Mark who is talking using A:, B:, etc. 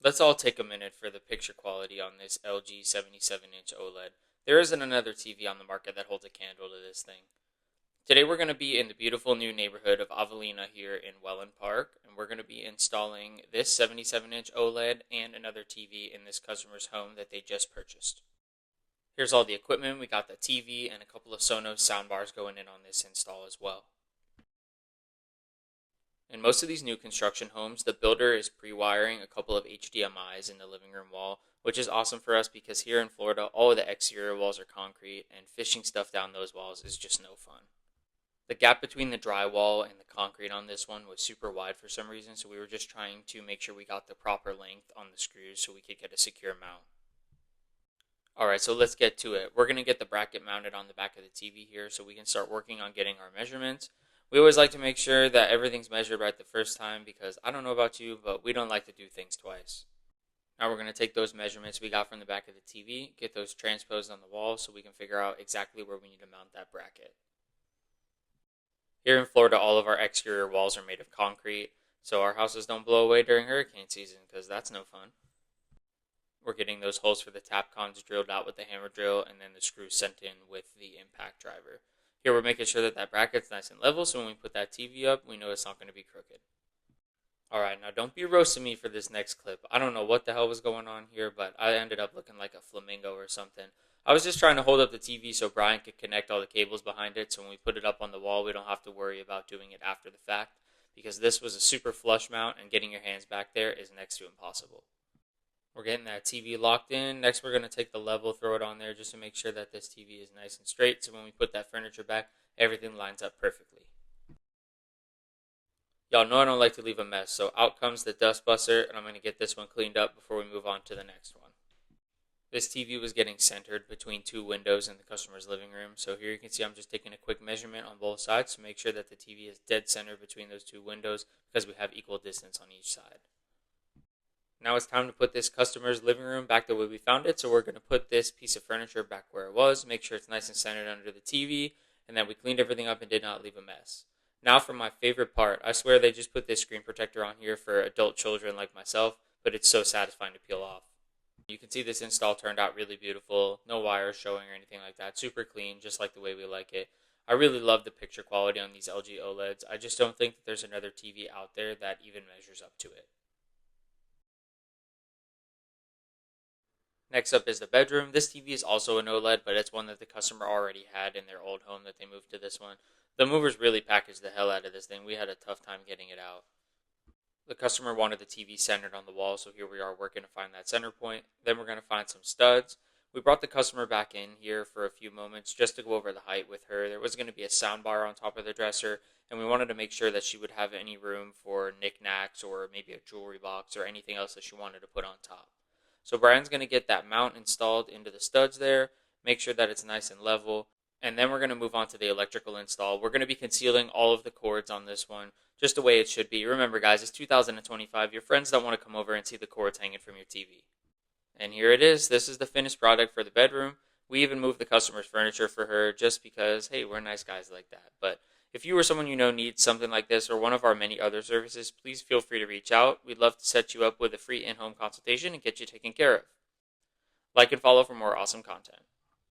A: Let's all take a minute for the picture quality on this LG 77-inch OLED. There isn't another TV on the market that holds a candle to this thing. Today we're going to be in the beautiful new neighborhood of Avelina here in Wellen Park, and we're going to be installing this 77-inch OLED and another TV in this customer's home that they just purchased. Here's all the equipment. We got the TV and a couple of Sonos soundbars going in on this install as well. In most of these new construction homes, the builder is pre-wiring a couple of HDMIs in the living room wall, which is awesome for us because here in Florida, all of the exterior walls are concrete, and fishing stuff down those walls is just no fun. The gap between the drywall and the concrete on this one was super wide for some reason, so we were just trying to make sure we got the proper length on the screws so we could get a secure mount. Alright, so let's get to it. We're going to get the bracket mounted on the back of the TV here so we can start working on getting our measurements. We always like to make sure that everything's measured right the first time because I don't know about you, but we don't like to do things twice. Now we're going to take those measurements we got from the back of the TV, get those transposed on the wall so we can figure out exactly where we need to mount that bracket. Here in Florida, all of our exterior walls are made of concrete, so our houses don't blow away during hurricane season because that's no fun. We're getting those holes for the tap cons drilled out with the hammer drill and then the screws sent in with the impact driver. Here we're making sure that that bracket's nice and level so when we put that TV up, we know it's not going to be crooked. Alright, now don't be roasting me for this next clip. I don't know what the hell was going on here, but I ended up looking like a flamingo or something. I was just trying to hold up the TV so Brian could connect all the cables behind it so when we put it up on the wall, we don't have to worry about doing it after the fact, because this was a super flush mount and getting your hands back there is next to impossible. We're getting that TV locked in. Next, we're going to take the level, throw it on there just to make sure that this TV is nice and straight. So when we put that furniture back, everything lines up perfectly. Y'all know I don't like to leave a mess, so out comes the dust buster, and I'm going to get this one cleaned up before we move on to the next one. This TV was getting centered between two windows in the customer's living room. So here you can see I'm just taking a quick measurement on both sides to make sure that the TV is dead center between those two windows because we have equal distance on each side. Now it's time to put this customer's living room back the way we found it. So we're going to put this piece of furniture back where it was, make sure it's nice and centered under the TV, and then we cleaned everything up and did not leave a mess. Now for my favorite part. I swear they just put this screen protector on here for adult children like myself, but it's so satisfying to peel off. You can see this install turned out really beautiful. No wires showing or anything like that. Super clean, just like the way we like it. I really love the picture quality on these LG OLEDs. I just don't think that there's another TV out there that even measures up to it. Next up is the bedroom. This TV is also an OLED, but it's one that the customer already had in their old home that they moved to this one. The movers really packaged the hell out of this thing. We had a tough time getting it out. The customer wanted the TV centered on the wall, so here we are working to find that center point. Then we're going to find some studs. We brought the customer back in here for a few moments just to go over the height with her. There was going to be a sound bar on top of the dresser, and we wanted to make sure that she would have any room for knickknacks or maybe a jewelry box or anything else that she wanted to put on top. So Brian's going to get that mount installed into the studs there, make sure that it's nice and level, and then we're going to move on to the electrical install. We're going to be concealing all of the cords on this one, just the way it should be. Remember guys, it's 2025. Your friends don't want to come over and see the cords hanging from your TV. And here it is. This is the finished product for the bedroom. We even moved the customer's furniture for her just because, hey, we're nice guys like that. But if you or someone you know needs something like this or one of our many other services, please feel free to reach out. We'd love to set you up with a free in-home consultation and get you taken care of. Like and follow for more awesome content.